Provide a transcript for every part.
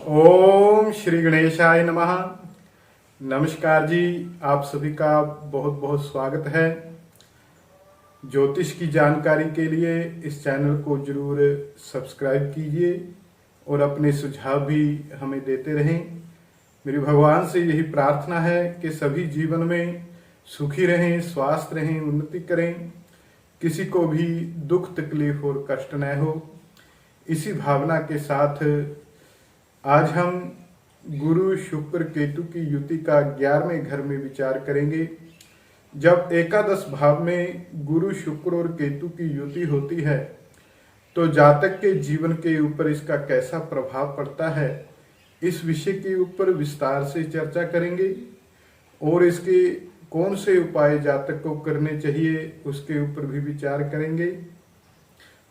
ओम श्री गणेशाय नमः। नमस्कार जी, आप सभी का बहुत बहुत स्वागत है। ज्योतिष की जानकारी के लिए इस चैनल को जरूर सब्सक्राइब कीजिए और अपने सुझाव भी हमें देते रहें। मेरी भगवान से यही प्रार्थना है कि सभी जीवन में सुखी रहें, स्वस्थ रहें, उन्नति करें, किसी को भी दुख तकलीफ और कष्ट न हो। इसी भावना के साथ आज हम गुरु शुक्र केतु की युति का 11वें घर में विचार करेंगे। जब एकादश भाव में गुरु शुक्र और केतु की युति होती है तो जातक के जीवन के ऊपर इसका कैसा प्रभाव पड़ता है, इस विषय के ऊपर विस्तार से चर्चा करेंगे और इसके कौन से उपाय जातक को करने चाहिए उसके ऊपर भी विचार करेंगे।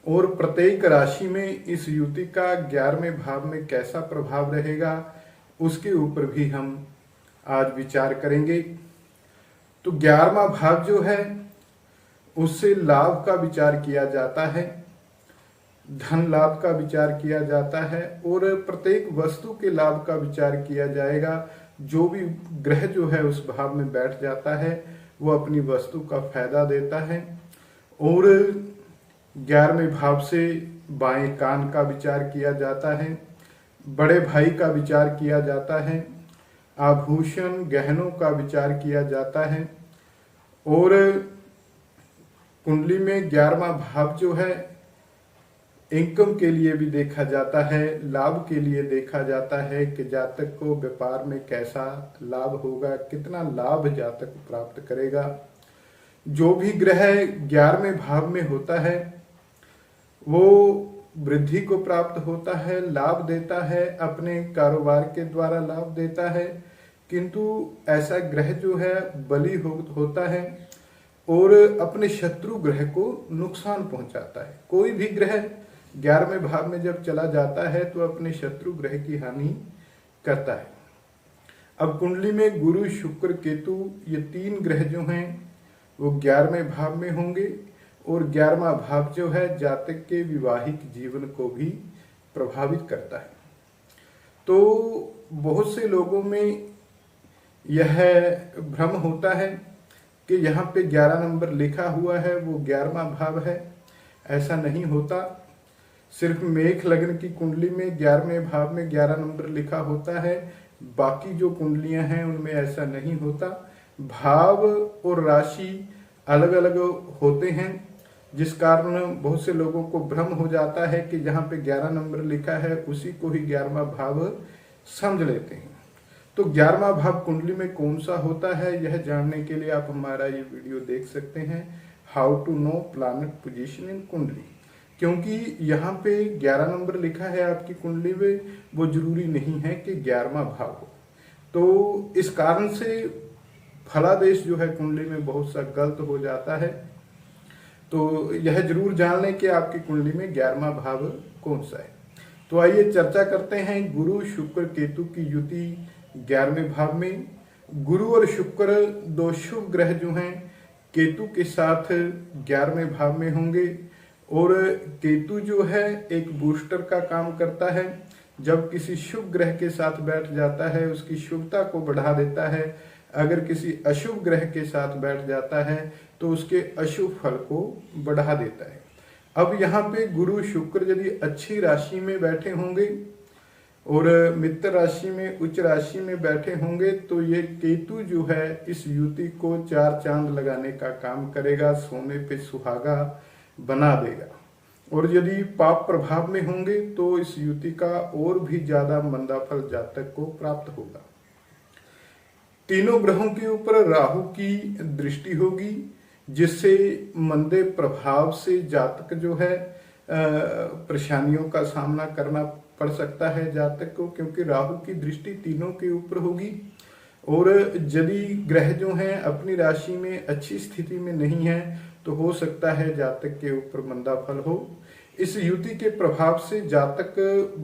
और प्रत्येक राशि में इस युति का 11वें भाव में कैसा प्रभाव रहेगा उसके ऊपर भी हम आज विचार करेंगे। तो 11वां भाव जो है उससे लाभ का विचार किया जाता है, धन लाभ का विचार किया जाता है और प्रत्येक वस्तु के लाभ का विचार किया जाएगा। जो भी ग्रह जो है उस भाव में बैठ जाता है वो अपनी वस्तु का फायदा देता है। और 11वें भाव से बाएं कान का विचार किया जाता है, बड़े भाई का विचार किया जाता है, आभूषण गहनों का विचार किया जाता है। और कुंडली में 11वां भाव जो है इनकम के लिए भी देखा जाता है, लाभ के लिए देखा जाता है कि जातक को व्यापार में कैसा लाभ होगा, कितना लाभ जातक प्राप्त करेगा। जो भी ग्रह 11वें भाव में होता है वो वृद्धि को प्राप्त होता है, लाभ देता है, अपने कारोबार के द्वारा लाभ देता है। किंतु ऐसा ग्रह जो है बली होता है और अपने शत्रु ग्रह को नुकसान पहुंचाता है। कोई भी ग्रह 11वें भाव में जब चला जाता है तो अपने शत्रु ग्रह की हानि करता है। अब कुंडली में गुरु शुक्र केतु ये 3 ग्रह जो हैं वो 11वें भाव में होंगे और 11वां भाव जो है जातक के विवाहिक जीवन को भी प्रभावित करता है। तो बहुत से लोगों में यह भ्रम होता है कि यहाँ पे 11 नंबर लिखा हुआ है वो 11वां भाव है। ऐसा नहीं होता। सिर्फ मेष लग्न की कुंडली में 11वें भाव में 11 नंबर लिखा होता है, बाकी जो कुंडलियां हैं उनमें ऐसा नहीं होता। भाव और राशि अलग अलग होते हैं जिस कारण बहुत से लोगों को भ्रम हो जाता है कि जहां पे 11 नंबर लिखा है उसी को ही 11वां भाव समझ लेते हैं। तो 11वां भाव कुंडली में कौन सा होता है यह जानने के लिए आप हमारा ये वीडियो देख सकते हैं, how to know planet position in कुंडली। क्योंकि यहाँ पे 11 नंबर लिखा है आपकी कुंडली में, वो जरूरी नहीं है कि 11वां भाव हो। तो इस कारण से फलादेश जो है कुंडली में बहुत सा गलत हो जाता है। तो यह जरूर जान लें कि आपकी कुंडली में 11वां भाव कौन सा है। तो आइए चर्चा करते हैं गुरु शुक्र केतु की युति 11वें भाव में। गुरु और शुक्र 2 शुभ ग्रह जो हैं केतु के साथ 11वें भाव में होंगे और केतु जो है एक बूस्टर का काम करता है। जब किसी शुभ ग्रह के साथ बैठ जाता है उसकी शुभता को बढ़ा देता है। अगर किसी अशुभ ग्रह के साथ बैठ जाता है तो उसके अशुभ फल को बढ़ा देता है। अब यहाँ पे गुरु शुक्र यदि अच्छी राशि में बैठे होंगे और मित्र राशि में उच्च राशि में बैठे होंगे तो ये केतु जो है इस युति को 4 चांद लगाने का काम करेगा, सोने पे सुहागा बना देगा। और यदि पाप प्रभाव में होंगे तो इस युति का और भी ज्यादा मंदा फल जातक को प्राप्त होगा। तीनों ग्रहों के ऊपर राहु की दृष्टि होगी जिससे मंदे प्रभाव से जातक जो है परेशानियों का सामना करना पड़ सकता है जातक को, क्योंकि राहु की दृष्टि तीनों के ऊपर होगी। और यदि ग्रह जो हैं अपनी राशि में अच्छी स्थिति में नहीं है तो हो सकता है जातक के ऊपर मंदा फल हो। इस युति के प्रभाव से जातक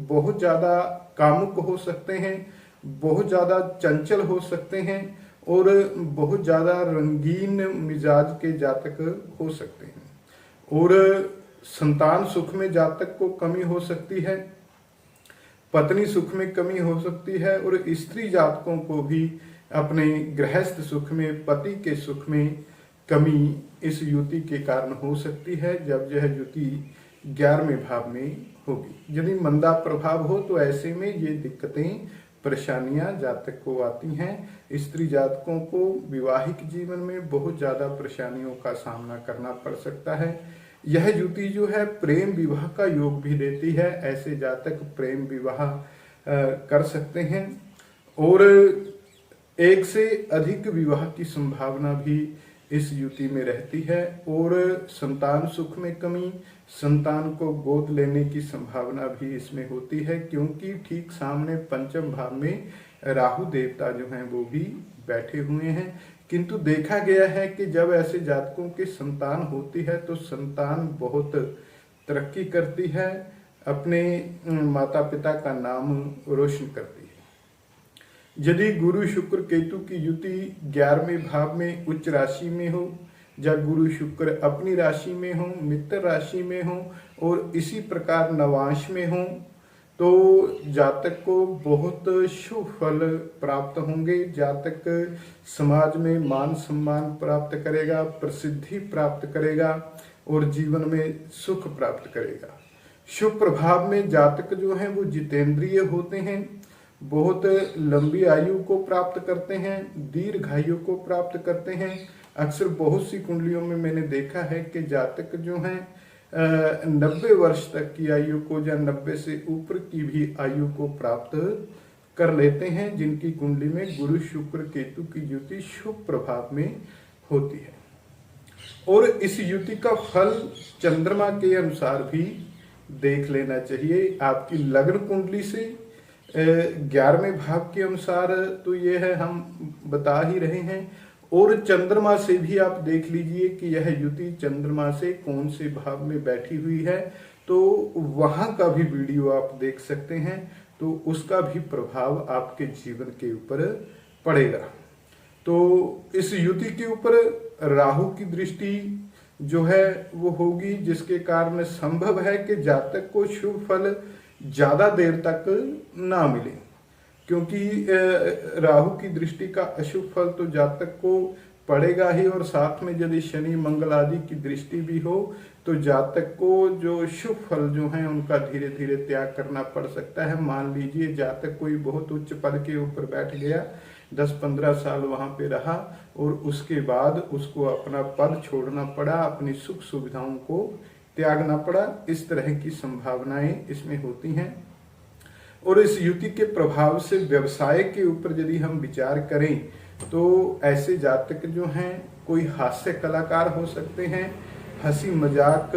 बहुत ज्यादा कामुक हो सकते हैं, बहुत ज्यादा चंचल हो सकते हैं और बहुत ज्यादा रंगीन मिजाज के जातक हो सकते हैं। और संतान सुख में जातक को कमी हो सकती है। पत्नी सुख में कमी हो सकती है, और स्त्री जातकों को भी अपने गृहस्थ सुख में, पति के सुख में कमी इस युति के कारण हो सकती है जब यह युति 11वें भाव में होगी। यदि मंदा प्रभाव हो तो ऐसे में ये दिक्कतें, परेशानियां जातक को आती हैं। स्त्री जातकों को विवाहिक जीवन में बहुत ज्यादा परेशानियों का सामना करना पड़ सकता है। यह युति जो है प्रेम विवाह का योग भी देती है। ऐसे जातक प्रेम विवाह कर सकते हैं, और एक से अधिक विवाह की संभावना भी इस युति में रहती है। और संतान सुख में कमी, संतान को गोद लेने की संभावना भी इसमें होती है, क्योंकि ठीक सामने पंचम भाव में राहु देवता जो हैं वो भी बैठे हुए हैं। किंतु देखा गया है कि जब ऐसे जातकों की संतान होती है तो संतान बहुत तरक्की करती है, अपने माता पिता का नाम रोशन करती है। यदि गुरु शुक्र केतु की युति 11वें भाव में उच्च राशि में हो, या गुरु शुक्र अपनी राशि में हो, मित्र राशि में हो, और इसी प्रकार नवांश में हो, तो जातक को बहुत शुभ फल प्राप्त होंगे। जातक समाज में मान सम्मान प्राप्त करेगा, प्रसिद्धि प्राप्त करेगा, और जीवन में सुख प्राप्त करेगा। शुभ प्रभाव में जातक जो हैं वो जितेंद्रिय होते हैं, बहुत लंबी आयु को प्राप्त करते हैं, दीर्घायु को प्राप्त करते हैं। अक्सर बहुत सी कुंडलियों में मैंने देखा है कि जातक जो हैं 90 वर्ष तक की आयु को, या 90 से ऊपर की भी आयु को प्राप्त कर लेते हैं, जिनकी कुंडली में गुरु शुक्र केतु की युति शुभ प्रभाव में होती है। और इस युति का फल चंद्रमा के अनुसार भी देख लेना चाहिए। आपकी लग्न कुंडली से 11वें भाव के अनुसार तो ये है, हम बता ही रहे हैं, और चंद्रमा से भी आप देख लीजिए कि यह युति चंद्रमा से कौन से भाव में बैठी हुई है, तो वहां का भी वीडियो आप देख सकते हैं, तो उसका भी प्रभाव आपके जीवन के ऊपर पड़ेगा। तो इस युति के ऊपर राहु की दृष्टि जो है वो होगी, जिसके कारण संभव है कि जातक को शुभ फल ज्यादा देर तक ना मिले, क्योंकि राहु की दृष्टि का अशुभ फल तो जातक को पड़ेगा ही, और साथ में यदि शनि मंगल आदि की दृष्टि भी हो तो जातक को जो शुभ फल जो हैं उनका धीरे धीरे त्याग करना पड़ सकता है। मान लीजिए जातक कोई बहुत उच्च पद के ऊपर बैठ गया, 10-15 साल वहां पे रहा, और उसके बाद उसको अपना पद छोड़ना पड़ा, अपनी सुख सुविधाओं को त्यागना पड़ा। इस तरह की संभावनाएं इसमें होती हैं। और इस युति के प्रभाव से व्यवसाय के ऊपर यदि हम विचार करें तो ऐसे जातक जो हैं कोई हास्य कलाकार हो सकते हैं, हंसी मजाक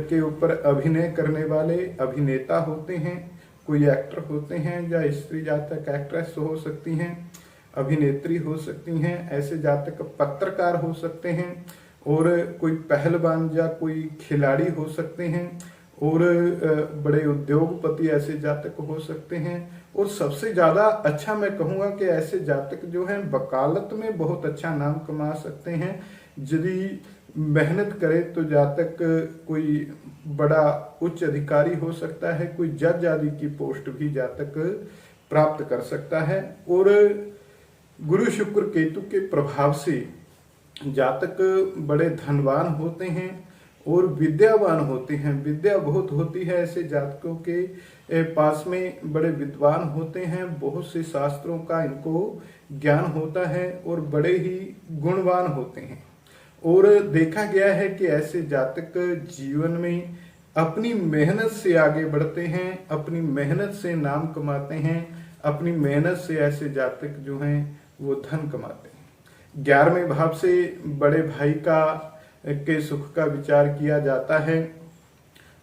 के ऊपर अभिनय करने वाले अभिनेता होते हैं, कोई एक्टर होते हैं, या स्त्री जातक एक्ट्रेस हो सकती हैं, अभिनेत्री हो सकती हैं। ऐसे जातक पत्रकार हो सकते हैं, और कोई पहलवान या कोई खिलाड़ी हो सकते हैं, और बड़े उद्योगपति ऐसे जातक हो सकते हैं। और सबसे ज्यादा अच्छा मैं कहूँगा कि ऐसे जातक जो हैं वकालत में बहुत अच्छा नाम कमा सकते हैं। यदि मेहनत करे तो जातक कोई बड़ा उच्च अधिकारी हो सकता है, कोई जज आदि की पोस्ट भी जातक प्राप्त कर सकता है। और गुरु शुक्र केतु के प्रभाव से जातक बड़े धनवान होते हैं और विद्यावान होते हैं। विद्या बहुत होती है ऐसे जातकों के पास में, बड़े विद्वान होते हैं, बहुत से शास्त्रों का इनको ज्ञान होता है, और बड़े ही गुणवान होते हैं। और देखा गया है कि ऐसे जातक जीवन में अपनी मेहनत से आगे बढ़ते हैं, अपनी मेहनत से नाम कमाते हैं, अपनी मेहनत से ऐसे जातक जो हैं वो धन कमाते हैं। 11वें भाव से बड़े भाई के सुख का विचार किया जाता है,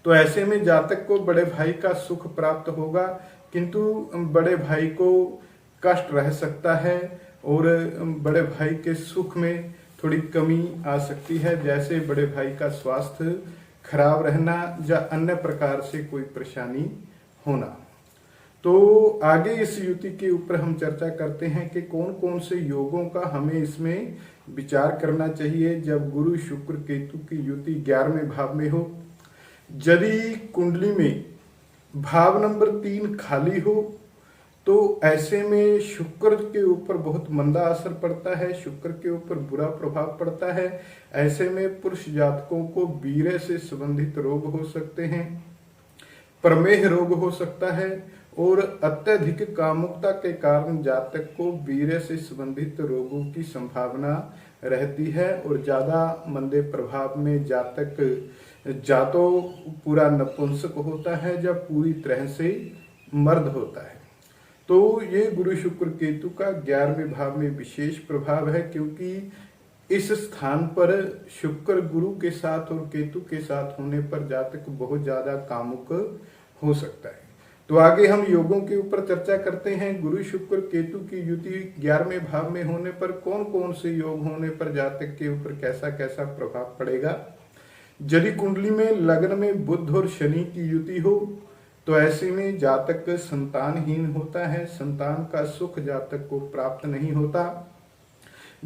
तो ऐसे में जातक को बड़े भाई का सुख प्राप्त होगा, किंतु बड़े भाई को कष्ट रह सकता है, और बड़े भाई के सुख में थोड़ी कमी आ सकती है, जैसे बड़े भाई का स्वास्थ्य खराब रहना या अन्य प्रकार से कोई परेशानी होना। तो आगे इस युति के ऊपर हम चर्चा करते हैं कि कौन कौन से योगों का हमें इसमें विचार करना चाहिए जब गुरु शुक्र केतु की युति 11वें भाव में हो। यदि कुंडली में भाव नंबर 3 खाली हो, तो ऐसे में शुक्र के ऊपर बहुत मंदा असर पड़ता है, शुक्र के ऊपर बुरा प्रभाव पड़ता है। ऐसे में पुरुष जातकों को वीर्य से संबंधित रोग हो सकते हैं, प्रमेह रोग हो सकता है, और अत्यधिक कामुकता के कारण जातक को वीर्य से संबंधित रोगों की संभावना रहती है। और ज्यादा मंदे प्रभाव में जातक या तो पूरा नपुंसक होता है या पूरी तरह से मर्द होता है। तो ये गुरु शुक्र केतु का 11वें भाव में विशेष प्रभाव है, क्योंकि इस स्थान पर शुक्र गुरु के साथ और केतु के साथ होने पर जातक बहुत ज्यादा कामुक हो सकता है। तो आगे हम योगों के ऊपर चर्चा करते हैं। गुरु शुक्र केतु की युति 11वें भाव में होने पर कौन कौन से योग होने पर जातक के ऊपर कैसा कैसा प्रभाव पड़ेगा। यदि कुंडली में लग्न में बुध और शनि की युति हो तो ऐसे में जातक संतानहीन होता है, संतान का सुख जातक को प्राप्त नहीं होता।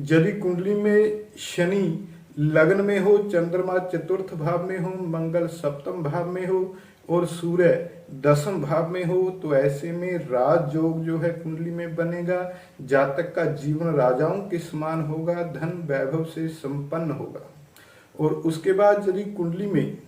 यदि कुंडली में शनि लग्न में हो, चंद्रमा चतुर्थ भाव में हो, मंगल सप्तम भाव में हो और सूर्य 10वें भाव में हो, तो ऐसे में राजयोग जो है कुंडली में बनेगा। जातक का जीवन राजाओं के समान होगा, धन वैभव से संपन्न होगा। और उसके बाद यदि कुंडली में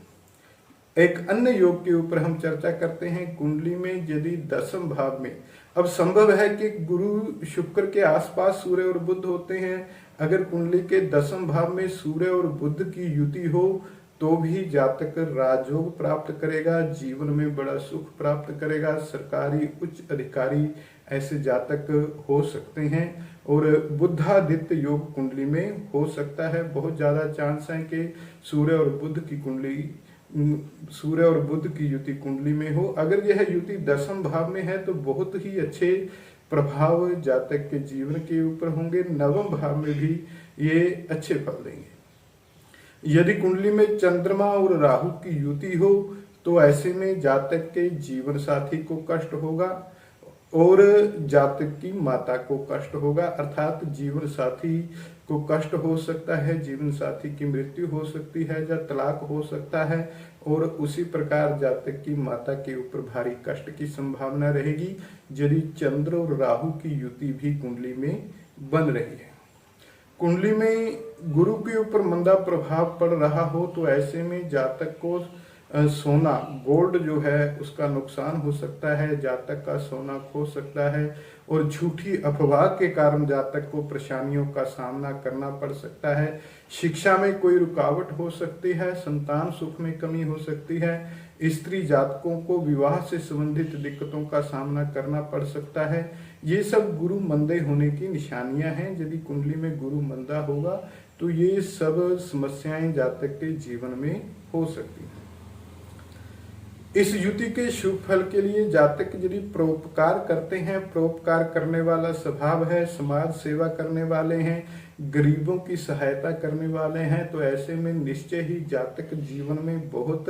एक अन्य योग के ऊपर हम चर्चा करते हैं, कुंडली में यदि 10वें भाव में, अब संभव है कि गुरु शुक्र के आसपास सूर्य और बुध होते हैं, अगर कुंडली के 10वें भाव में सूर्य और बुध की युति हो तो भी जातक राजयोग प्राप्त करेगा, जीवन में बड़ा सुख प्राप्त करेगा, सरकारी उच्च अधिकारी ऐसे जातक हो सकते हैं। और बुधादित्य योग कुंडली में हो सकता है, बहुत ज्यादा चांस है कि सूर्य और बुध की युति कुंडली में हो। अगर यह युति 10वें भाव में है तो बहुत ही अच्छे प्रभाव जातक के जीवन के ऊपर होंगे, 9वें भाव में भी ये अच्छे फल देंगे। यदि कुंडली में चंद्रमा और राहु की युति हो तो ऐसे में जातक के जीवन साथी को कष्ट होगा और जातक की माता को कष्ट होगा, अर्थात जीवन साथी को कष्ट हो सकता है, जीवन साथी की मृत्यु हो सकती है या तलाक हो सकता है। और उसी प्रकार जातक की माता के ऊपर भारी कष्ट की संभावना रहेगी यदि चंद्र और राहु की युति भी कुंडली में बन रही है। कुंडली में गुरु के ऊपर मंदा प्रभाव पड़ रहा हो तो ऐसे में जातक को सोना गोल्ड जो है उसका नुकसान हो सकता है, जातक का सोना खो सकता है और झूठी अफवाह के कारण जातक को परेशानियों का सामना करना पड़ सकता है। शिक्षा में कोई रुकावट हो सकती है, संतान सुख में कमी हो सकती है, स्त्री जातकों को विवाह से संबंधित दिक्कतों का सामना करना पड़ सकता है। ये सब गुरु मंदे होने की निशानियां हैं। यदि कुंडली में गुरु मंदा होगा तो ये सब समस्याएं जातक के जीवन में हो सकती हैं। इस युति के शुभ फल के लिए जातक यदि परोपकार करते हैं, परोपकार करने वाला स्वभाव है, समाज सेवा करने वाले हैं, गरीबों की सहायता करने वाले हैं, तो ऐसे में निश्चय ही जातक जीवन में बहुत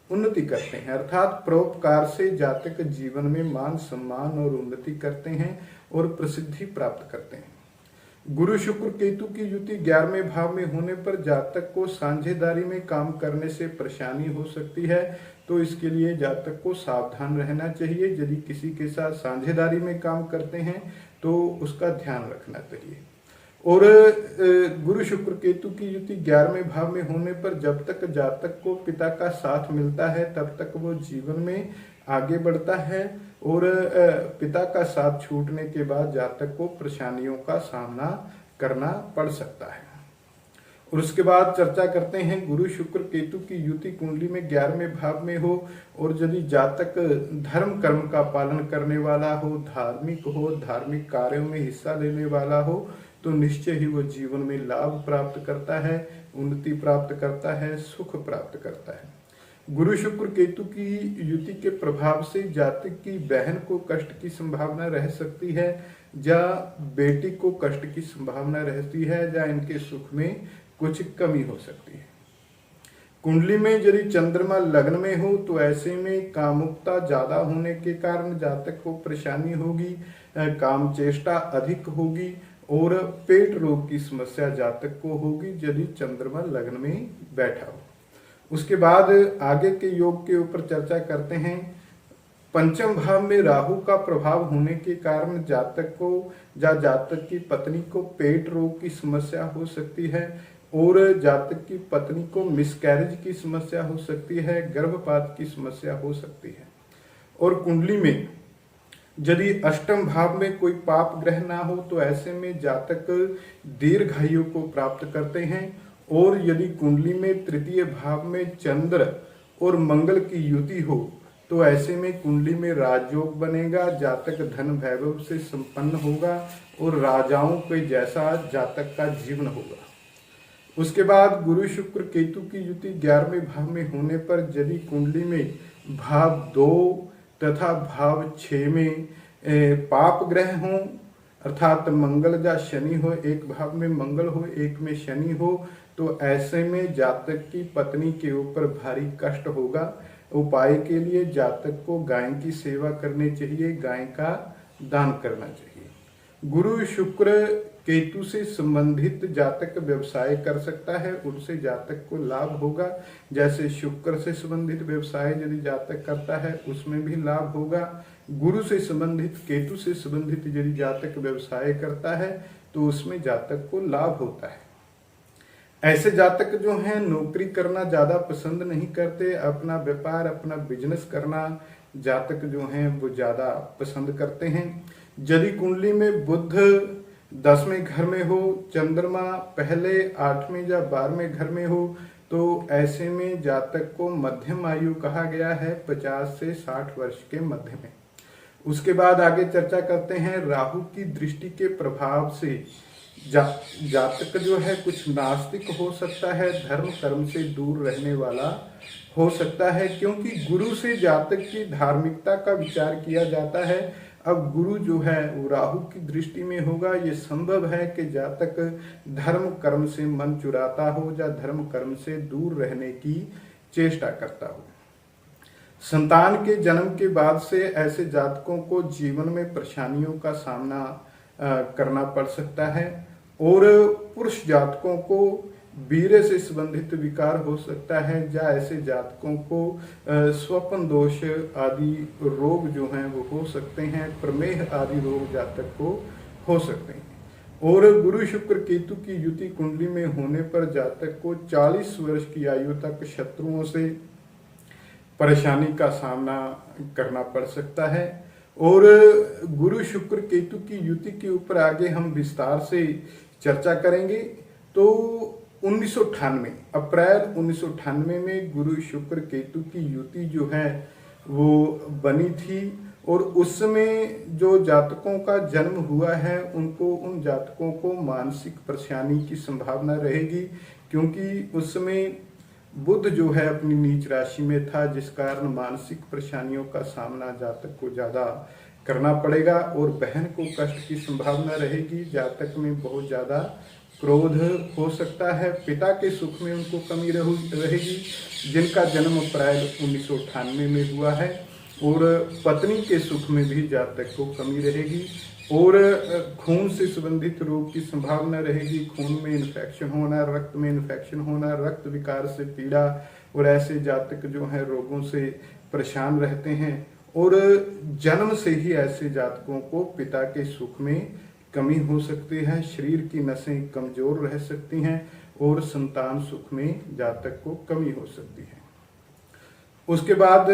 उन्नति करते हैं। अर्थात परोपकार से जातक जीवन में मान सम्मान और उन्नति करते हैं और प्रसिद्धि प्राप्त करते हैं। गुरु शुक्र केतु की युति 11वें भाव में होने पर जातक को साझेदारी में काम करने से परेशानी हो सकती है, तो इसके लिए जातक को सावधान रहना चाहिए। यदि किसी के साथ साझेदारी में काम करते हैं तो उसका ध्यान रखना चाहिए। और गुरु शुक्र केतु की युति 11वें भाव में होने पर जब तक जातक को पिता का साथ मिलता है तब तक वो जीवन में आगे बढ़ता है और पिता का साथ छूटने के बाद जातक को परेशानियों का सामना करना पड़ सकता है। और उसके बाद चर्चा करते हैं गुरु शुक्र केतु की युति कुंडली में 11वें भाव में हो और यदि जातक धर्म कर्म का पालन करने वाला हो, धार्मिक हो, धार्मिक कार्यों में हिस्सा लेने वाला हो, तो निश्चय ही वो जीवन में लाभ प्राप्त करता है, उन्नति प्राप्त करता है, सुख प्राप्त करता है। गुरु शुक्र केतु की युति के प्रभाव से जातक की बहन को कष्ट की संभावना रह सकती है या बेटी को कष्ट की संभावना रहती है या इनके सुख में कुछ कमी हो सकती है। कुंडली में यदि चंद्रमा लग्न में हो तो ऐसे में कामुकता ज्यादा होने के कारण जातक को परेशानी होगी, काम चेष्टा अधिक होगी और पेट रोग की समस्या जातक को होगी यदि चंद्रमा लग्न में बैठा हो। उसके बाद आगे के योग के ऊपर चर्चा करते हैं। पंचम भाव में राहु का प्रभाव होने के कारण जातक को या जातक की पत्नी को पेट रोग की समस्या हो सकती है और जातक की पत्नी को मिसकैरेज की समस्या हो सकती है, गर्भपात की समस्या हो सकती है। और कुंडली में यदि अष्टम भाव में कोई पाप ग्रह ना हो तो ऐसे में जातक दीर्घायु को प्राप्त करते हैं। और यदि कुंडली में तृतीय भाव में चंद्र और मंगल की युति हो तो ऐसे में कुंडली में राजयोग बनेगा, जातक धन वैभव से संपन्न होगा और राजाओं के जैसा जातक का जीवन होगा। उसके बाद गुरु शुक्र केतु की युति 11वें भाव में होने पर यदि कुंडली में भाव 2 तथा भाव 6 में पाप ग्रह हों, अर्थात मंगल या शनि हो, एक भाव में मंगल हो एक में शनि हो, तो ऐसे में जातक की पत्नी के ऊपर भारी कष्ट होगा। उपाय के लिए जातक को गाय की सेवा करनी चाहिए, गाय का दान करना चाहिए। गुरु शुक्र केतु से संबंधित जातक व्यवसाय कर सकता है, उनसे जातक को लाभ होगा। जैसे शुक्र से संबंधित व्यवसाय यदि जातक करता है उसमें भी लाभ होगा। गुरु से संबंधित, केतु से संबंधित यदि जातक व्यवसाय करता है तो उसमें जातक को लाभ होता है। ऐसे जातक जो हैं नौकरी करना ज्यादा पसंद नहीं करते, अपना व्यापार अपना बिजनेस करना जातक जो हैं वो ज्यादा पसंद करते हैं। यदि कुंडली में बुध 10वें घर में हो, चंद्रमा पहले 8वें या 12वें घर में हो तो ऐसे में जातक को मध्यम आयु कहा गया है, 50 से 60 वर्ष के मध्य में। उसके बाद आगे चर्चा करते हैं राहु की दृष्टि के प्रभाव से जातक जो है कुछ नास्तिक हो सकता है, धर्म कर्म से दूर रहने वाला हो सकता है, क्योंकि गुरु से जातक की धार्मिकता का विचार किया जाता है। अब गुरु जो है वो राहु की दृष्टि में होगा, ये संभव है कि जातक धर्म कर्म से मन चुराता हो या धर्म कर्म से दूर रहने की चेष्टा करता हो। संतान के जन्म के बाद से ऐसे जातकों को जीवन में परेशानियों का सामना करना पड़ सकता है और पुरुष जातकों को वीर्य से संबंधित विकार हो सकता है या ऐसे जातकों को स्वप्न दोष आदि रोग जो हैं वो हो सकते हैं, प्रमेह आदि रोग जातक को हो सकते हैं। और गुरु शुक्र केतु की युति कुंडली में होने पर जातक को 40 वर्ष की आयु तक शत्रुओं से परेशानी का सामना करना पड़ सकता है। और गुरु शुक्र केतु की युति के ऊपर आगे हम विस्तार से चर्चा करेंगे। तो 1998 अप्रैल 1998 में गुरु शुक्र केतु की युति जो है वो बनी थी और उस समय जो जातकों का जन्म हुआ है उन जातकों को मानसिक परेशानी की संभावना रहेगी, क्योंकि उस समय बुध जो है अपनी नीच राशि में था, जिस कारण मानसिक परेशानियों का सामना जातक को ज्यादा करना पड़ेगा और बहन को कष्ट की संभावना रहेगी। जातक में बहुत ज्यादा क्रोध हो सकता है, पिता के सुख में उनको कमी रहेगी जिनका जन्म अप्रैल 1998 में हुआ है, और पत्नी के सुख में भी जातक को कमी रहेगी और खून से संबंधित रोग की संभावना रहेगी। खून में इन्फेक्शन होना, रक्त में इन्फेक्शन होना, रक्त विकार से पीड़ा, और ऐसे जातक जो है रोगों से परेशान रहते हैं। और जन्म से ही ऐसे जातकों को पिता के सुख में कमी हो सकती है, शरीर की नसें कमजोर रह सकती हैं और संतान सुख में जातक को कमी हो सकती है। उसके बाद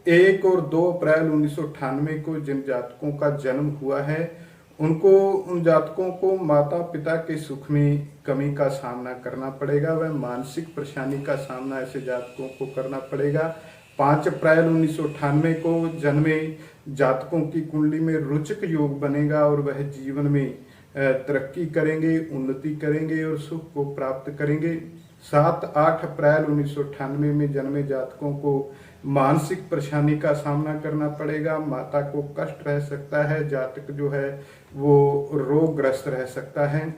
1 और 2 अप्रैल 1998 को जिन जातकों का जन्म हुआ है उन जातकों को माता पिता के सुख में कमी का सामना करना पड़ेगा, वह मानसिक परेशानी का सामना ऐसे जातकों को करना पड़ेगा। 5 अप्रैल 1998 को जन्मे जातकों की कुंडली में रुचक योग बनेगा और वह जीवन में तरक्की करेंगे, उन्नति करेंगे और सुख को प्राप्त करेंगे। 7-8 अप्रैल 1998 में जन्मे जातकों को मानसिक परेशानी का सामना करना पड़ेगा, माता को कष्ट रह सकता है, जातक जो है वो रोगग्रस्त रह सकता है।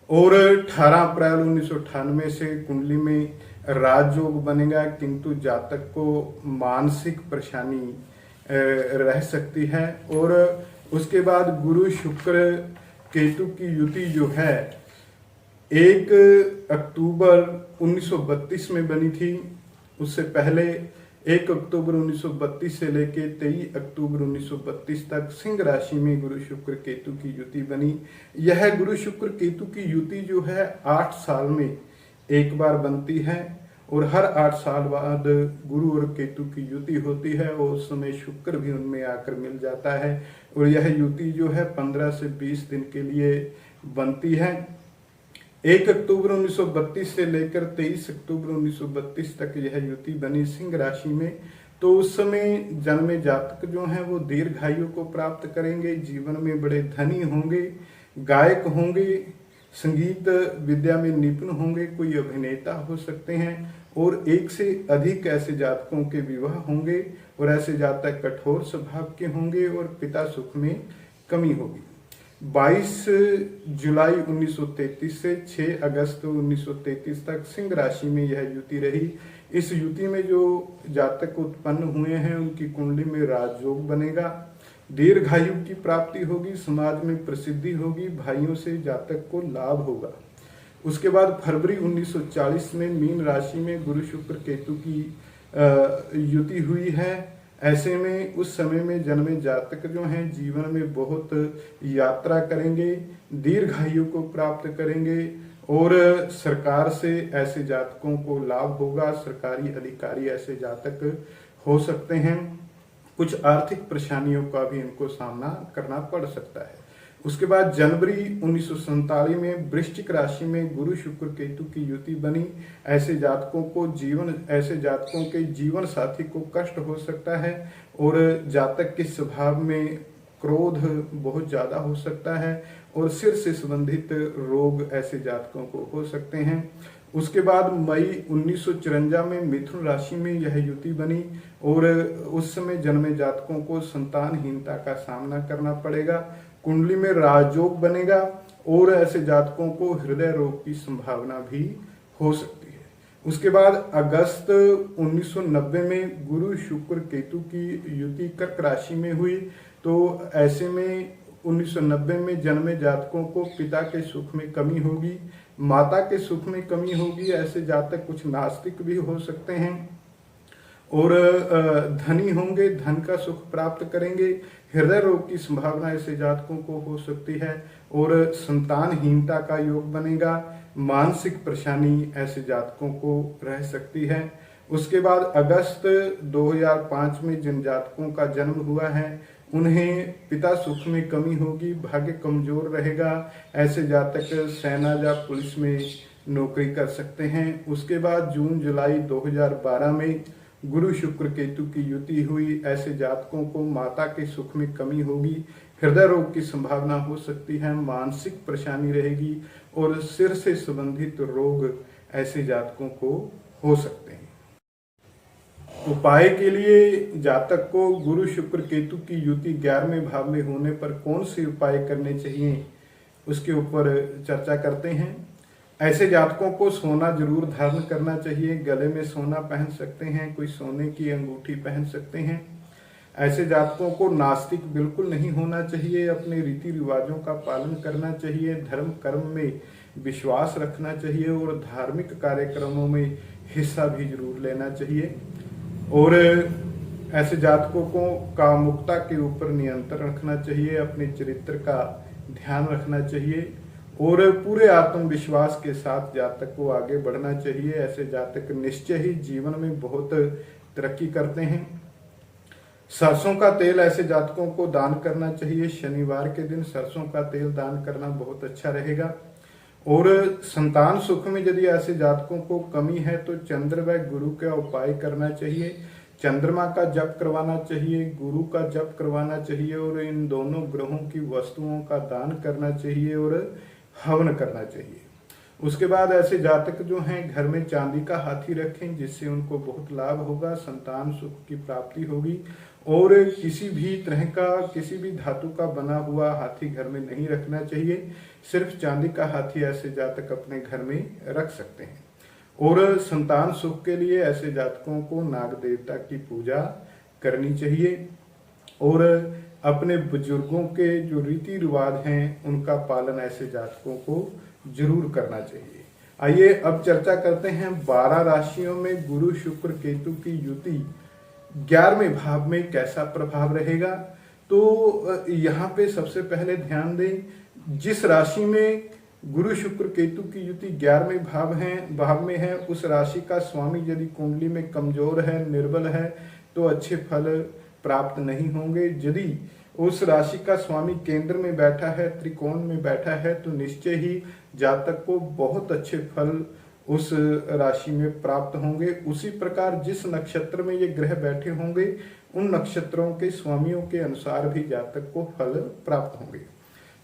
और 18 अप्रैल 1998 से कुंडली में राजयोग बनेगा, किंतु जातक को मानसिक परेशानी रह सकती है। और उसके बाद गुरु शुक्र केतु की युति जो है 1 अक्टूबर 1932 में बनी थी। उससे पहले 1 अक्टूबर 1932 से लेकर 23 अक्टूबर 1932 तक सिंह राशि में गुरु शुक्र केतु की युति बनी। यह गुरु शुक्र केतु की युति जो है 8 साल में एक बार बनती है और हर 8 साल बाद गुरु और केतु की युति होती है और उस समय शुक्र भी उनमें आकर मिल जाता है और यह युति जो है 15 से 20 दिन के लिए बनती है। 1 अक्टूबर 1932 से लेकर 23 अक्टूबर 1932 तक यह युति बनी सिंह राशि में। तो उस समय जन्मे जातक जो हैं वो दीर्घायु को प्राप्त करेंगे, जीवन में बड़े धनी होंगे, गायक होंगे, संगीत विद्या में निपुण होंगे, कोई अभिनेता हो सकते हैं और एक से अधिक ऐसे जातकों के विवाह होंगे और ऐसे जातक कठोर स्वभाव के होंगे और पिता सुख में कमी होगी। 22 जुलाई 1933 से 6 अगस्त 1933 तक सिंह राशि में यह युति रही। इस युति में जो जातक उत्पन्न हुए हैं उनकी कुंडली में राजयोग बनेगा, दीर्घायु की प्राप्ति होगी, समाज में प्रसिद्धि होगी, भाइयों से जातक को लाभ होगा। उसके बाद फरवरी 1940 में मीन राशि में गुरु शुक्र केतु की युति हुई है। ऐसे में उस समय में जन्मे जातक जो हैं जीवन में बहुत यात्रा करेंगे, दीर्घायु को प्राप्त करेंगे और सरकार से ऐसे जातकों को लाभ होगा। सरकारी अधिकारी ऐसे जातक हो सकते हैं। कुछ आर्थिक परेशानियों का भी इनको सामना करना पड़ सकता है। उसके बाद जनवरी 1947 में वृश्चिक राशि में गुरु शुक्र केतु की युति बनी। ऐसे जातकों के जीवन साथी को कष्ट हो सकता है और जातक के स्वभाव में क्रोध बहुत ज्यादा हो सकता है और सिर से संबंधित रोग ऐसे जातकों को हो सकते हैं। उसके बाद मई 1954 में मिथुन राशि में यह युति बनी और उस समय जन्मे जातकों को संतानहीनता का सामना करना पड़ेगा। कुंडली में राजयोग बनेगा और ऐसे जातकों को हृदय रोग की संभावना भी हो सकती है। उसके बाद अगस्त 1990 में गुरु शुक्र केतु की युति कर्क राशि में हुई। तो ऐसे में 1990 में जन्मे जातकों को पिता के सुख में कमी होगी, माता के सुख में कमी होगी। ऐसे जातक कुछ नास्तिक भी हो सकते हैं और धनी होंगे, धन का सुख प्राप्त करेंगे। हृदय रोग की संभावना ऐसे जातकों को हो सकती है और संतानहीनता का योग बनेगा। मानसिक परेशानी ऐसे जातकों को रह सकती है। उसके बाद अगस्त 2005 में जिन जातकों का जन्म हुआ है उन्हें पिता सुख में कमी होगी, भाग्य कमजोर रहेगा। ऐसे जातक सेना या पुलिस में नौकरी कर सकते हैं। उसके बाद जून जुलाई 2012 में गुरु शुक्र केतु की युति हुई। ऐसे जातकों को माता के सुख में कमी होगी, हृदय रोग की संभावना हो सकती है, मानसिक परेशानी रहेगी और सिर से संबंधित रोग ऐसे जातकों को हो सकते हैं। उपाय के लिए जातक को गुरु शुक्र केतु की युति 11वें भाव में होने पर कौन से उपाय करने चाहिए उसके ऊपर चर्चा करते हैं। ऐसे जातकों को सोना जरूर धारण करना चाहिए, गले में सोना पहन सकते हैं, कोई सोने की अंगूठी पहन सकते हैं। ऐसे जातकों को नास्तिक बिल्कुल नहीं होना चाहिए, अपने रीति रिवाजों का पालन करना चाहिए, धर्म कर्म में विश्वास रखना चाहिए और धार्मिक कार्यक्रमों में हिस्सा भी जरूर लेना चाहिए। और ऐसे जातकों को कामुकता के ऊपर नियंत्रण रखना चाहिए, अपने चरित्र का ध्यान रखना चाहिए और पूरे आत्मविश्वास के साथ जातक को आगे बढ़ना चाहिए। ऐसे जातक निश्चय ही जीवन में बहुत तरक्की करते हैं। सरसों का तेल ऐसे जातकों को दान करना चाहिए। शनिवार के दिन सरसों का तेल दान करना बहुत अच्छा रहेगा। और संतान सुख में यदि ऐसे जातकों को कमी है तो चंद्र व गुरु का उपाय करना चाहिए। चंद्रमा का जप करवाना चाहिए, गुरु का जप करवाना चाहिए और इन दोनों ग्रहों की वस्तुओं का दान करना चाहिए और हवन करना चाहिए। उसके बाद ऐसे जातक जो हैं घर में चांदी का हाथी रखें, जिससे उनको बहुत लाभ होगा, संतान सुख की प्राप्ति होगी। और किसी भी तरह का, किसी भी धातु का बना हुआ हाथी घर में नहीं रखना चाहिए। सिर्फ चांदी का हाथी ऐसे जातक अपने घर में रख सकते हैं। और संतान सुख के लिए ऐसे जातकों को नाग देवता की पूजा करनी चाहिए और अपने बुजुर्गों के जो रीति रिवाज हैं उनका पालन ऐसे जातकों को जरूर करना चाहिए। आइए अब चर्चा करते हैं 12 राशियों में गुरु शुक्र केतु की युति 11वें भाव में कैसा प्रभाव रहेगा। तो यहाँ पे सबसे पहले ध्यान दें, जिस राशि में गुरु शुक्र केतु की युति 11वें भाव में है, उस राशि का स्वामी यदि कुंडली में कमजोर है, निर्बल है, तो अच्छे फल प्राप्त नहीं होंगे। यदि उस राशि का स्वामी केंद्र में बैठा है, त्रिकोण में बैठा है, तो निश्चय ही जातक को बहुत अच्छे फल उस राशि में प्राप्त होंगे। उसी प्रकार जिस नक्षत्र में ये ग्रह बैठे होंगे, उन नक्षत्रों के स्वामियों के अनुसार भी जातक को फल प्राप्त होंगे।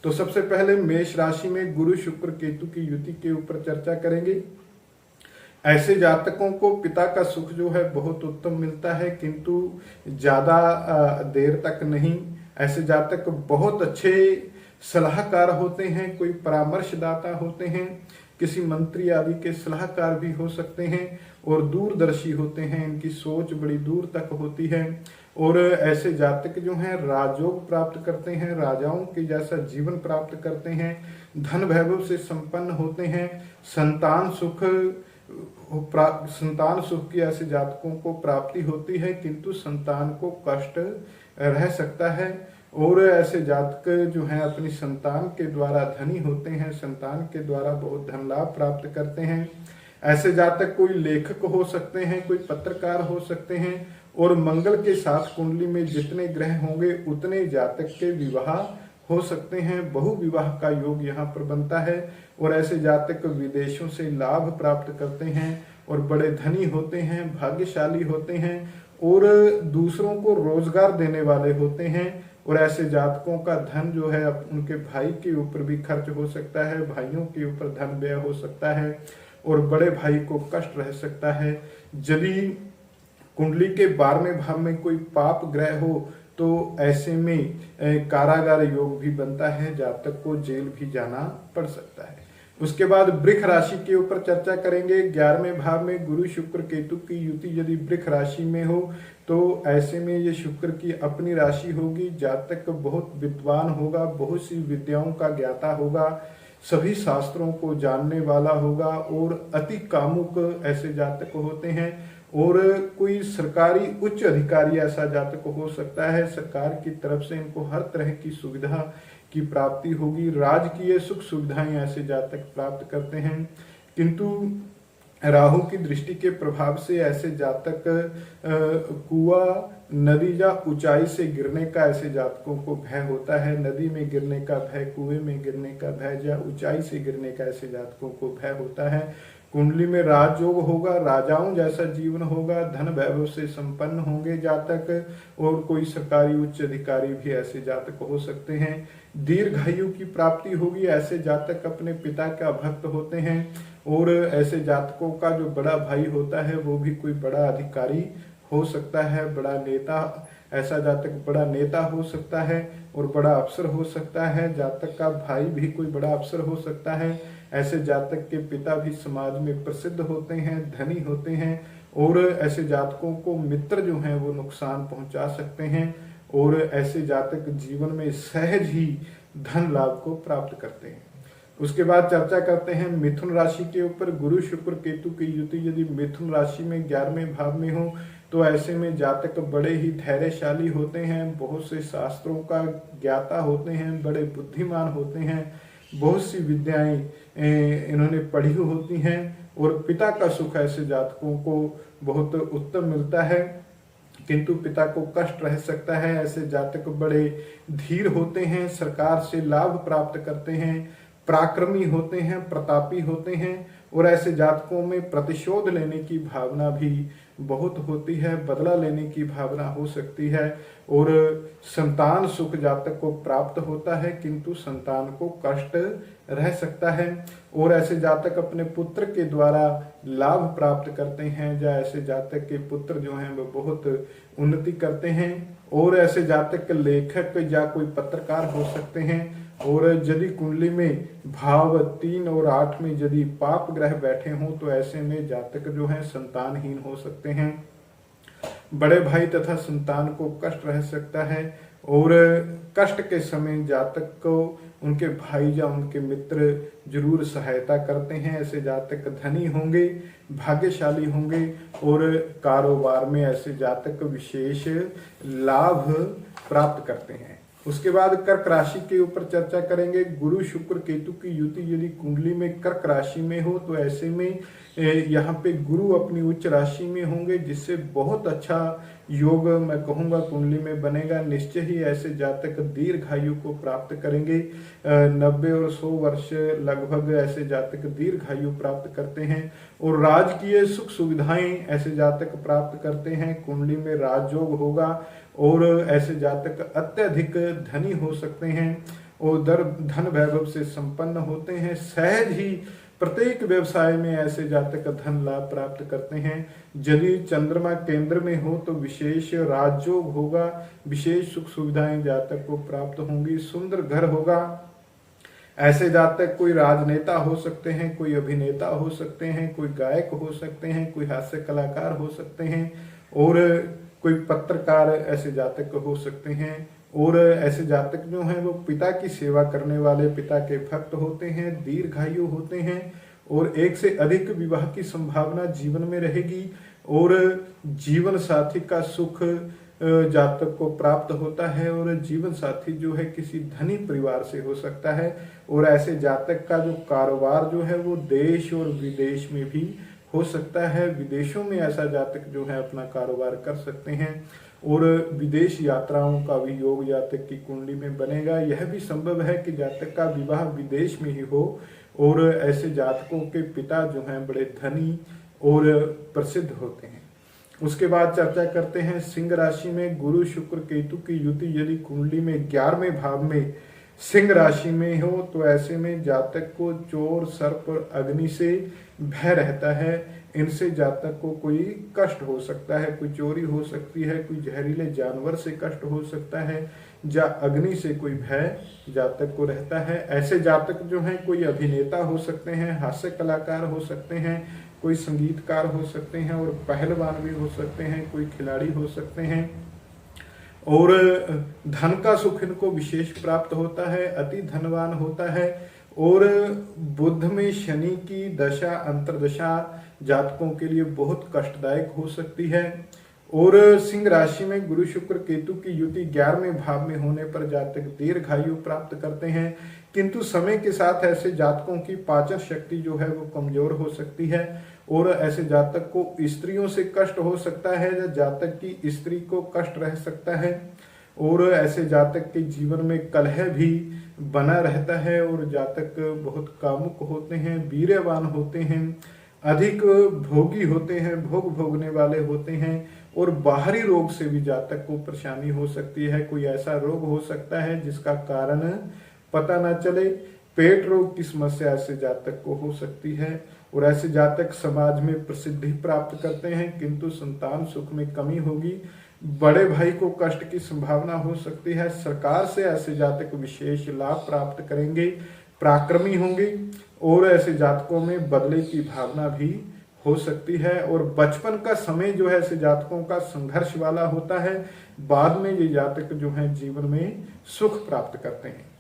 तो सबसे पहले मेष राशि में गुरु शुक्र केतु की युति के ऊपर चर्चा करेंगे। ऐसे जातकों को पिता का सुख जो है बहुत उत्तम मिलता है, किंतु ज्यादा देर तक नहीं। ऐसे जातक बहुत अच्छे सलाहकार होते हैं, कोई परामर्शदाता होते हैं, किसी मंत्री आदि के सलाहकार भी हो सकते हैं, और दूरदर्शी होते हैं, इनकी सोच बड़ी दूर तक होती है। और ऐसे जातक जो हैं राजयोग प्राप्त करते हैं, राजाओं के जैसा जीवन प्राप्त करते हैं, धन वैभव से संपन्न होते हैं, संतान सुख की ऐसे जातकों को प्राप्ति होती है, किंतु संतान को कष्ट रह सकता है। और ऐसे जातक जो हैं अपनी संतान के द्वारा धनी होते हैं, संतान के द्वारा बहुत धन लाभ प्राप्त करते हैं। ऐसे जातक कोई लेखक हो सकते हैं, कोई पत्रकार हो सकते हैं, और मंगल के साथ कुंडली में जितने ग्रह होंगे उतने जातक के विवाह हो सकते हैं। बहु विवाह का योग यहाँ पर बनता है, और ऐसे जातक विदेशों से लाभ प्राप्त करते हैं और बड़े धनी होते हैं, भाग्यशाली होते हैं, और दूसरों को रोजगार देने वाले होते हैं। और ऐसे जातकों का धन जो है उनके भाई के ऊपर भी खर्च हो सकता है, भाइयों के ऊपर धन व्यय हो सकता है, और बड़े भाई को कष्ट रह सकता है। यदि कुंडली के 12वें भाव में कोई पाप ग्रह हो, तो ऐसे में कारागार योग भी बनता है, जातक को जेल भी जाना पड़ सकता है। उसके बाद वृष राशि के ऊपर चर्चा करेंगे। 11वें भाव में गुरु शुक्र केतु की युति यदि वृष राशि में हो, तो ऐसे में ये शुक्र की अपनी राशि होगी। जातक बहुत विद्वान होगा, बहुत सी विद्याओं का ज्ञाता होगा, सभी शास्त्रों को जानने वाला होगा, और अति कामुक ऐसे जातक होते हैं। और कोई सरकारी उच्च अधिकारी ऐसा जातक हो सकता है, सरकार की तरफ से इनको हर तरह की सुविधा की प्राप्ति होगी, राजकीय सुख सुविधाएं ऐसे जातक प्राप्त करते हैं। किंतु राहु की दृष्टि के प्रभाव से ऐसे जातक कुआं, नदी या ऊंचाई से गिरने का ऐसे जातकों को भय होता है। नदी में गिरने का भय, कुएं में गिरने का भय, या ऊंचाई से गिरने का ऐसे जातकों को भय होता है। कुंडली में राजयोग होगा, राजाओं जैसा जीवन होगा, धन वैभव से संपन्न होंगे जातक, और कोई सरकारी उच्च अधिकारी भी ऐसे जातक हो सकते हैं। दीर्घायु की प्राप्ति होगी, ऐसे जातक अपने पिता का भक्त होते हैं। और ऐसे जातकों का जो बड़ा भाई होता है वो भी कोई बड़ा अधिकारी हो सकता है, बड़ा नेता, ऐसा जातक बड़ा नेता हो सकता है और बड़ा अफसर हो सकता है। जातक का भाई भी कोई बड़ा अफसर हो सकता है। ऐसे जातक के पिता भी समाज में प्रसिद्ध होते हैं, धनी होते हैं, और ऐसे जातकों को मित्र जो हैं वो नुकसान पहुंचा सकते हैं, और ऐसे जातक जीवन में सहज ही धन लाभ को प्राप्त करते हैं। उसके बाद चर्चा करते हैं मिथुन राशि के ऊपर। गुरु शुक्र केतु की युति यदि मिथुन राशि में 11वें भाव में हो, तो ऐसे में जातक बड़े ही धैर्यशाली होते हैं, बहुत से शास्त्रों का ज्ञाता होते हैं, बड़े बुद्धिमान होते हैं, बहुत सी विद्याएं इन्होंने पढ़ी होती हैं, और पिता का सुख ऐसे जातकों को बहुत उत्तम मिलता है, किंतु पिता को कष्ट रह सकता है। ऐसे जातक बड़े धीर होते हैं, सरकार से लाभ प्राप्त करते हैं, पराक्रमी होते हैं, प्रतापी होते हैं, और ऐसे जातकों में प्रतिशोध लेने की भावना भी बहुत होती है, बदला लेने की भावना हो सकती है, और संतान सुख जातक को प्राप्त होता है, किंतु संतान को कष्ट रह सकता है। और ऐसे जातक अपने पुत्र के द्वारा लाभ प्राप्त करते हैं, या ऐसे जातक के पुत्र जो हैं वो बहुत उन्नति करते हैं। और ऐसे जातक लेखक या कोई पत्रकार हो सकते हैं। और यदि कुंडली में भाव 3 और 8 में यदि पाप ग्रह बैठे हों, तो ऐसे में जातक जो हैं संतानहीन हो सकते हैं, बड़े भाई तथा संतान को कष्ट रह सकता है, और कष्ट के समय जातक को उनके भाई या उनके मित्र जरूर सहायता करते हैं। ऐसे जातक धनी होंगे, भाग्यशाली होंगे और कारोबार में ऐसे जातक विशेष लाभ प्राप्त करते हैं। उसके बाद कर्क राशि के ऊपर चर्चा करेंगे। गुरु शुक्र केतु की युति यदि कुंडली में कर्क राशि में हो तो ऐसे में यहाँ पे गुरु अपनी उच्च राशि में होंगे, जिससे बहुत अच्छा योग मैं कहूँगा कुंडली में बनेगा। निश्चय ही ऐसे जातक दीर्घायु को प्राप्त करेंगे। 90 और 100 वर्ष लगभग ऐसे जातक दीर्घायु प्राप्त करते हैं और राजकीय सुख सुविधाएं ऐसे जातक प्राप्त करते हैं। कुंडली में राजयोग होगा और ऐसे जातक अत्यधिक धनी हो सकते हैं और धन वैभव से संपन्न होते हैं। सहज ही प्रत्येक व्यवसाय में ऐसे जातक धन लाभ प्राप्त करते हैं। यदि चंद्रमा केंद्र में हो तो विशेष राजयोग होगा, विशेष सुख सुविधाएं जातक को प्राप्त होंगी, सुंदर घर होगा। ऐसे जातक कोई राजनेता हो सकते हैं, कोई अभिनेता हो सकते हैं, कोई गायक हो सकते हैं, कोई हास्य कलाकार हो सकते हैं और कोई पत्रकार ऐसे जातक हो सकते हैं। और ऐसे जातक जो हैं वो पिता की सेवा करने वाले, पिता के भक्त होते हैं, दीर्घायु होते हैं और एक से अधिक विवाह की संभावना जीवन में रहेगी और जीवन साथी का सुख जातक को प्राप्त होता है और जीवन साथी जो है किसी धनी परिवार से हो सकता है। और ऐसे जातक का जो कारोबार जो है वो देश और विदेश में भी हो सकता है। विदेशों में ऐसा जातक जो है अपना कारोबार कर सकते हैं और विदेश यात्राओं का भी योग जातक की कुंडली में बनेगा। यह भी संभव है कि जातक का विवाह विदेश में ही हो और ऐसे जातकों के पिता जो हैं बड़े धनी और प्रसिद्ध होते हैं। उसके बाद चर्चा करते हैं सिंह राशि में गुरु शुक्र केतु की युति यदि कुंडली में 11वें भाव में सिंह राशि में हो तो ऐसे में जातक को चोर, सर्प और अग्नि से भय रहता है। इनसे जातक को कोई कष्ट हो सकता है, कोई चोरी हो सकती है, कोई जहरीले जानवर से कष्ट हो सकता है या अग्नि से कोई भय जातक को रहता है। ऐसे जातक जो हैं कोई अभिनेता हो सकते हैं, हास्य कलाकार हो सकते हैं, कोई संगीतकार हो सकते हैं और पहलवान भी हो सकते हैं, कोई खिलाड़ी हो सकते हैं। और धन का सुख इनको विशेष प्राप्त होता है, अति धनवान होता है। और बुध में शनि की दशा अंतरदशा जातकों के लिए बहुत कष्टदायक हो सकती है। और सिंह राशि में गुरु शुक्र केतु की युति 11वें भाव में होने पर जातक दीर्घायु प्राप्त करते हैं, किंतु समय के साथ ऐसे जातकों की पाचन शक्ति जो है वो कमजोर हो सकती है और ऐसे जातक को स्त्रियों से कष्ट हो सकता है या जातक की स्त्री को कष्ट रह सकता है और ऐसे जातक के जीवन में कलह भी बना रहता है और जातक बहुत कामुक होते हैं, वीर्यवान होते हैं, अधिक भोगी होते हैं, भोग भोगने वाले होते हैं और बाहरी रोग से भी जातक को परेशानी हो सकती है। कोई ऐसा रोग हो सकता है जिसका कारण पता ना चले। पेट रोग की समस्या ऐसे जातक को हो सकती है और ऐसे जातक समाज में प्रसिद्धि प्राप्त करते हैं, किंतु संतान सुख में कमी होगी। बड़े भाई को कष्ट की संभावना हो सकती है। सरकार से ऐसे जातक विशेष लाभ प्राप्त करेंगे, पराक्रमी होंगे और ऐसे जातकों में बदले की भावना भी हो सकती है। और बचपन का समय जो है ऐसे जातकों का संघर्ष वाला होता है, बाद में ये जातक जो है जीवन में सुख प्राप्त करते हैं।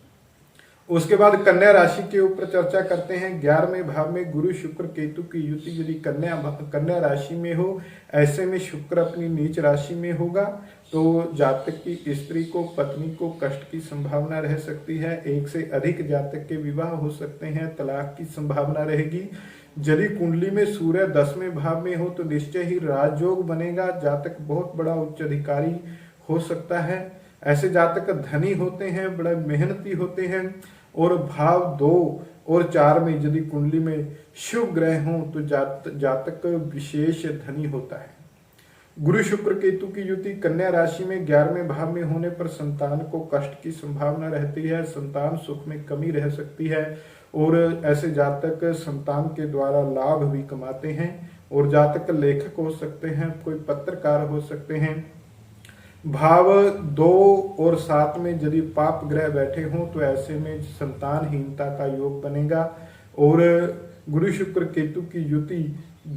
उसके बाद कन्या राशि के ऊपर चर्चा करते हैं। 11वें भाव में गुरु शुक्र केतु की युति यदि कन्या राशि में हो, ऐसे में शुक्र अपनी नीच राशि में होगा तो जातक की स्त्री को, पत्नी को कष्ट की संभावना रह सकती है। एक से अधिक जातक के विवाह हो सकते हैं, तलाक की संभावना रहेगी। यदि कुंडली में सूर्य 10वें भाव में हो तो निश्चय ही राजयोग बनेगा, जातक बहुत बड़ा उच्च अधिकारी हो सकता है। ऐसे जातक धनी होते हैं, बड़े मेहनती होते हैं और भाव 2 और 4 में यदि कुंडली में शुभ ग्रह हों तो जातक विशेष धनी होता है। गुरु शुक्र केतु की युति कन्या राशि में 11वें भाव में होने पर संतान को कष्ट की संभावना रहती है, संतान सुख में कमी रह सकती है और ऐसे जातक संतान के द्वारा लाभ भी कमाते हैं। और जातक लेखक हो सकते हैं, कोई पत्रकार हो सकते हैं। भाव 2 और 7 में यदि पाप ग्रह बैठे हों तो ऐसे में संतानहीनता का योग बनेगा। और गुरु शुक्र केतु की युति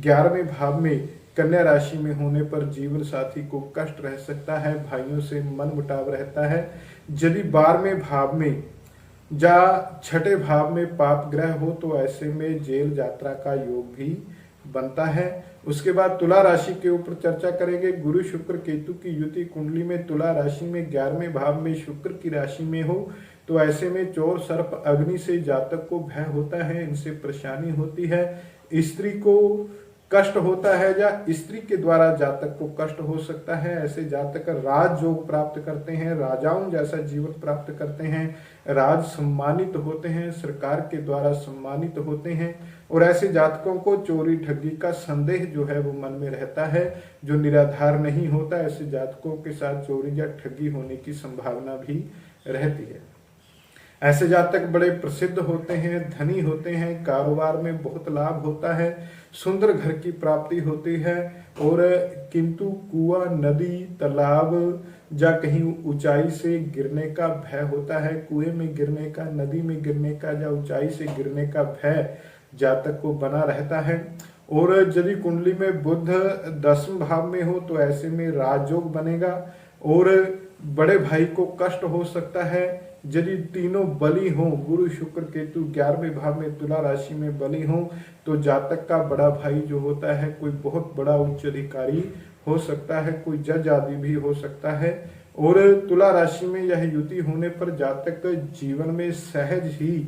11वें भाव में कन्या राशि में होने पर जीवन साथी को कष्ट रह सकता है, भाइयों से मनमुटाव रहता है। यदि 12वें भाव में या 6ठे भाव में पाप ग्रह हो तो ऐसे में जेल यात्रा का योग भी बनता है। उसके बाद तुला राशि के ऊपर चर्चा करेंगे। गुरु शुक्र केतु की युति कुंडली में तुला राशि में 11वें भाव में शुक्र की राशि में हो तो ऐसे में चोर सर्प अग्नि से जातक को भय होता है, इनसे परेशानी होती है। स्त्री को कष्ट होता है या स्त्री के द्वारा जातक को कष्ट हो सकता है। ऐसे जातक राज योग प्राप्त करते हैं, राजाओं जैसा जीवन प्राप्त करते हैं, राज सम्मानित होते हैं, सरकार के द्वारा सम्मानित होते हैं। और ऐसे जातकों को चोरी ठगी का संदेह जो है वो मन में रहता है, जो निराधार नहीं होता। ऐसे जातकों के साथ चोरी या ठगी होने की संभावना भी रहती है। ऐसे जातक बड़े प्रसिद्ध होते हैं, धनी होते हैं, कारोबार में बहुत लाभ होता है, सुंदर घर की प्राप्ति होती है। और किंतु कुआं, नदी, तालाब या कहीं ऊंचाई से गिरने का भय होता है। कुएं में गिरने का, नदी में गिरने का या ऊंचाई से गिरने का भय जातक को बना रहता है। और यदि कुंडली में बुध 10वें भाव में हो तो ऐसे में राजयोग बनेगा और बड़े भाई को कष्ट हो सकता है। यदि तीनों बली हों, गुरु शुक्र केतु 11वें भाव में तुला राशि में बली हों तो जातक का बड़ा भाई जो होता है कोई बहुत बड़ा उच्च अधिकारी हो सकता है, कोई जज आदि भी हो सकता है। और तुला राशि में यह युति होने पर जातक जीवन में सहज ही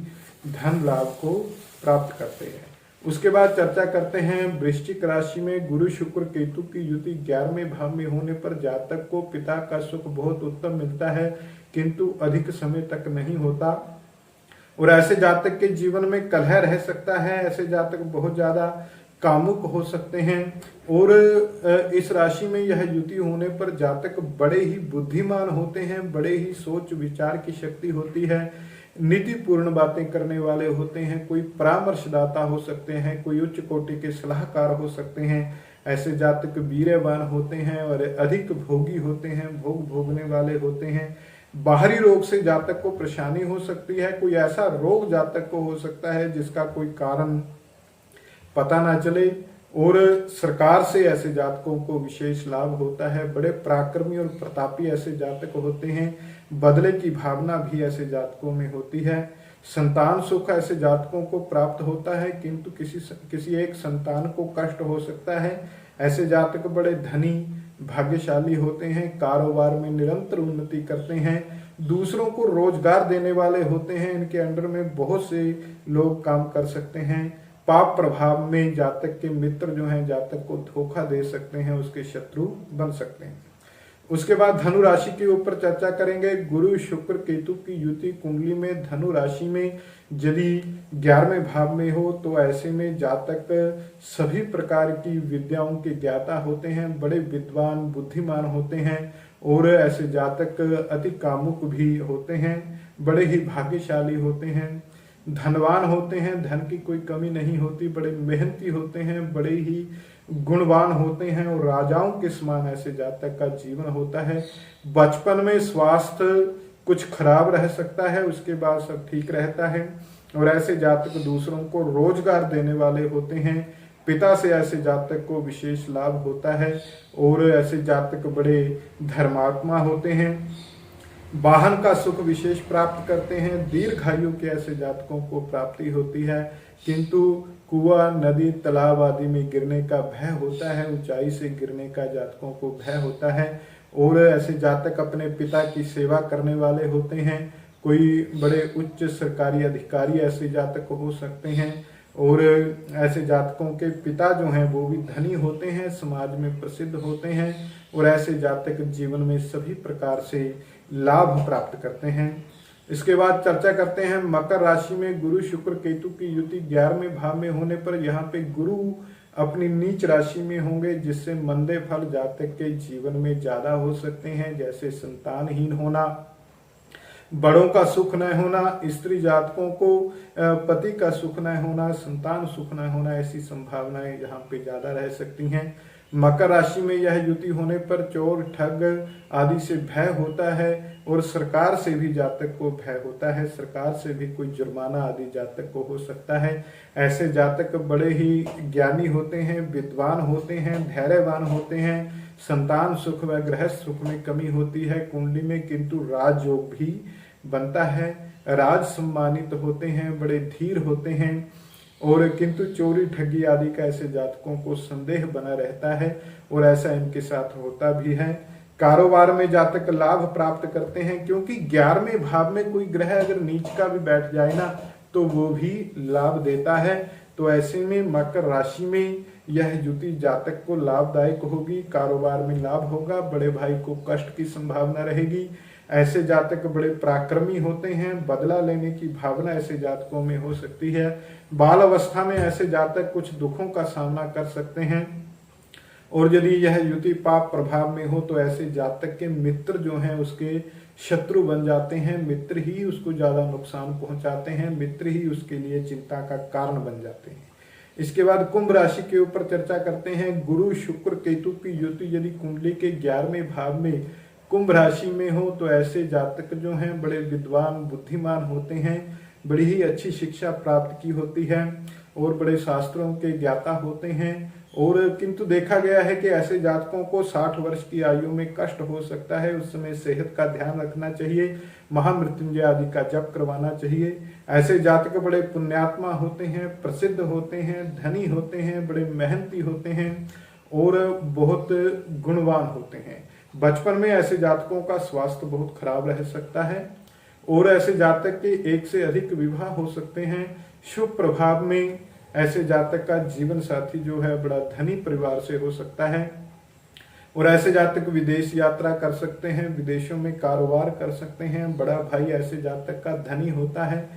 धन लाभ को प्राप्त करते हैं। उसके बाद चर्चा करते हैं वृश्चिक राशि में गुरु शुक्र केतु की युति 11वें भाव में होने पर जातक को पिता का सुख बहुत उत्तम मिलता है, किंतु अधिक समय तक नहीं होता। और ऐसे जातक के जीवन में कलह रह सकता है। ऐसे जातक बहुत ज्यादा कामुक हो सकते हैं। और इस राशि में यह युति होने पर जातक बड़े ही बुद्धिमान होते हैं, बड़े ही सोच विचार की शक्ति होती है, नीतिपूर्ण बातें करने वाले होते हैं, कोई परामर्शदाता हो सकते हैं, कोई उच्च कोटि के सलाहकार हो सकते हैं। ऐसे जातक वीर्यवान होते हैं और अधिक भोगी होते हैं, भोग भोगने वाले होते हैं। बाहरी रोग से जातक को परेशानी हो सकती है, कोई ऐसा रोग जातक को हो सकता है जिसका कोई कारण पता ना चले। और सरकार से ऐसे जातकों को विशेष लाभ होता है। बड़े पराक्रमी और प्रतापी ऐसे जातक होते हैं, बदले की भावना भी ऐसे जातकों में होती है। संतान सुख ऐसे जातकों को प्राप्त होता है, किंतु किसी एक संतान को कष्ट हो सकता है। ऐसे जातक बड़े धनी भाग्यशाली होते हैं, कारोबार में निरंतर उन्नति करते हैं, दूसरों को रोजगार देने वाले होते हैं, इनके अंडर में बहुत से लोग काम कर सकते हैं। पाप प्रभाव में जातक के मित्र जो हैं जातक को धोखा दे सकते हैं, उसके शत्रु बन सकते हैं। उसके बाद धनु राशि के ऊपर चर्चा करेंगे। गुरु शुक्र केतु की युति कुंडली में धनु राशि में यदि 11वें भाव में हो तो ऐसे में जातक सभी प्रकार की विद्याओं के ज्ञाता होते हैं, बड़े विद्वान बुद्धिमान होते हैं। और ऐसे जातक अति कामुक भी होते हैं, बड़े ही भाग्यशाली होते हैं, धनवान होते हैं, धन की कोई कमी नहीं होती, बड़े मेहनती होते हैं, बड़े ही गुणवान होते हैं और राजाओं के समान ऐसे जातक का जीवन होता है। बचपन में स्वास्थ्य कुछ खराब रह सकता है, उसके बाद सब ठीक रहता है। और ऐसे जातक दूसरों को रोजगार देने वाले होते हैं। पिता से ऐसे जातक को विशेष लाभ होता है और ऐसे जातक बड़े धर्मात्मा होते हैं, वाहन का सुख विशेष प्राप्त करते हैं। दीर्घायु के ऐसे जातकों को प्राप्ति होती है, किंतु कुआं, नदी, तालाब आदि में गिरने का भय होता है, ऊंचाई से गिरने का जातकों को भय होता है। और ऐसे जातक अपने पिता की सेवा करने वाले होते हैं, कोई बड़े उच्च सरकारी अधिकारी ऐसे जातक हो सकते हैं। और ऐसे जातकों के पिता जो हैं वो भी धनी होते हैं, समाज में प्रसिद्ध होते हैं और ऐसे जातक जीवन में सभी प्रकार से लाभ प्राप्त करते हैं। इसके बाद चर्चा करते हैं मकर राशि में गुरु शुक्र केतु की युति 11वें भाव में होने पर यहाँ पे गुरु अपनी नीच राशि में होंगे, जिससे मंदे फल जातक के जीवन में ज्यादा हो सकते हैं, जैसे संतानहीन होना, बड़ों का सुख न होना, स्त्री जातकों को पति का सुख न होना, संतान सुख न होना, ऐसी संभावनाएं यहाँ पे ज्यादा रह सकती हैं। मकर राशि में यह युति होने पर चोर ठग आदि से भय होता है और सरकार से भी जातक को भय होता है, सरकार से भी कोई जुर्माना आदि जातक को हो सकता है। ऐसे जातक बड़े ही ज्ञानी होते हैं, विद्वान होते हैं, धैर्यवान होते हैं। संतान सुख व गृहस्थ सुख में कमी होती है कुंडली में, किंतु राजयोग भी बनता है, राज सम्मानित होते हैं, बड़े धीर होते हैं। और किंतु चोरी ठगी आदि का ऐसे जातकों को संदेह बना रहता है और ऐसा इनके साथ होता भी है। कारोबार में जातक लाभ प्राप्त करते हैं, क्योंकि 11वें भाव में कोई ग्रह अगर नीच का भी बैठ जाए ना तो वो भी लाभ देता है। तो ऐसे में मकर राशि में यह युति जातक को लाभदायक होगी, कारोबार में लाभ होगा, बड़े भाई को कष्ट की संभावना रहेगी। ऐसे जातक बड़े पराक्रमी होते हैं, बदला लेने की भावना ऐसे जातकों में हो सकती है। बाल अवस्था में ऐसे जातक कुछ दुखों का सामना कर सकते हैं और यदि यह युति पाप प्रभाव में हो तो ऐसे जातक के मित्र जो हैं उसके शत्रु बन जाते हैं, मित्र ही उसको ज्यादा नुकसान पहुंचाते हैं, मित्र ही उसके लिए चिंता का कारण बन जाते हैं। इसके बाद कुंभ राशि के ऊपर चर्चा करते हैं। गुरु शुक्र केतु की युति यदि कुंडली के 11वें भाव में कुंभ राशि में हो तो ऐसे जातक जो हैं बड़े विद्वान बुद्धिमान होते हैं, बड़ी ही अच्छी शिक्षा प्राप्त की होती है और बड़े शास्त्रों के ज्ञाता होते हैं। और किंतु देखा गया है कि ऐसे जातकों को 60 वर्ष की आयु में कष्ट हो सकता है, उस समय सेहत का ध्यान रखना चाहिए, महामृत्युंजय आदि का जप करवाना चाहिए। ऐसे जातक बड़े पुण्यात्मा होते हैं, प्रसिद्ध होते हैं, धनी होते हैं, बड़े मेहनती होते हैं और बहुत गुणवान होते हैं। बचपन में ऐसे जातकों का स्वास्थ्य बहुत खराब रह सकता है और ऐसे जातक के एक से अधिक विवाह हो सकते हैं। शुभ प्रभाव में ऐसे जातक का जीवन साथी जो है बड़ा धनी परिवार से हो सकता है और ऐसे जातक विदेश यात्रा कर सकते हैं, विदेशों में कारोबार कर सकते हैं। बड़ा भाई ऐसे जातक का धनी होता है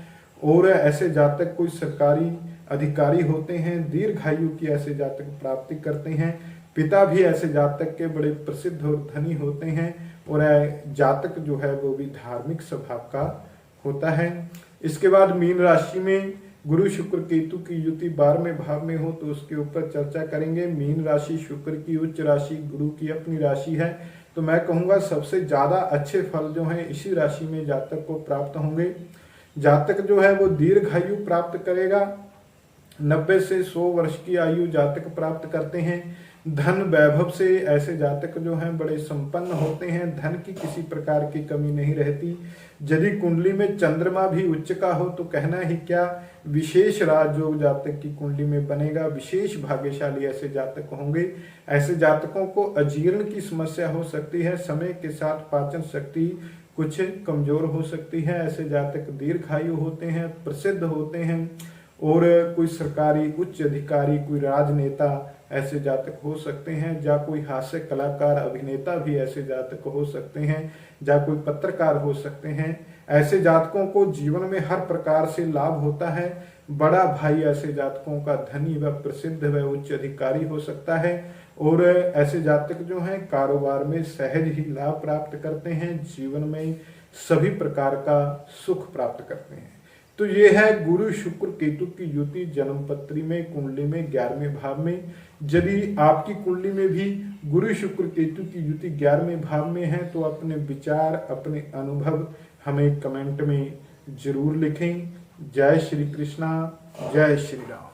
और ऐसे जातक कोई सरकारी अधिकारी होते हैं, दीर्घायु की ऐसे जातक प्राप्ति करते हैं। पिता भी ऐसे जातक के बड़े प्रसिद्ध और धनी होते हैं और जातक जो है वो भी धार्मिक स्वभाव का होता है। इसके बाद मीन राशि में गुरु शुक्र केतु की युति 12वें भाव में हो तो उसके ऊपर चर्चा करेंगे। मीन राशि शुक्र की उच्च राशि, गुरु की अपनी राशि है, तो मैं कहूंगा सबसे ज्यादा अच्छे फल जो हैं इसी राशि में जातक को प्राप्त होंगे। जातक जो है वो दीर्घायु प्राप्त करेगा, 90 से 100 वर्ष की आयु जातक प्राप्त करते हैं। धन वैभव से ऐसे जातक जो हैं बड़े संपन्न होते हैं, धन की किसी प्रकार की कमी नहीं रहती। यदि कुंडली में चंद्रमा भी उच्च का हो तो कहना ही क्या, विशेष राजयोग जातक की कुंडली में बनेगा, विशेष भाग्यशाली ऐसे जातक होंगे। ऐसे जातकों को अजीर्ण की समस्या हो सकती है, समय के साथ पाचन शक्ति कुछ कमजोर हो सकती है। ऐसे जातक दीर्घायु होते हैं, प्रसिद्ध होते हैं और कोई सरकारी उच्च अधिकारी, कोई राजनेता ऐसे जातक हो सकते हैं, या कोई हास्य कलाकार अभिनेता भी ऐसे जातक हो सकते हैं, या कोई पत्रकार हो सकते हैं। ऐसे जातकों को जीवन में हर प्रकार से लाभ होता है। बड़ा भाई ऐसे जातकों का धनी व प्रसिद्ध व उच्च अधिकारी हो सकता है और ऐसे जातक जो हैं कारोबार में सहज ही लाभ प्राप्त करते हैं, जीवन में सभी प्रकार का सुख प्राप्त करते हैं। तो ये है गुरु शुक्र केतु की युति जन्मपत्री में कुंडली में 11वें भाव में। यदि आपकी कुंडली में भी गुरु शुक्र केतु की युति 11वें भाव में है तो अपने विचार, अपने अनुभव हमें कमेंट में जरूर लिखें। जय श्री कृष्णा, जय श्री राम।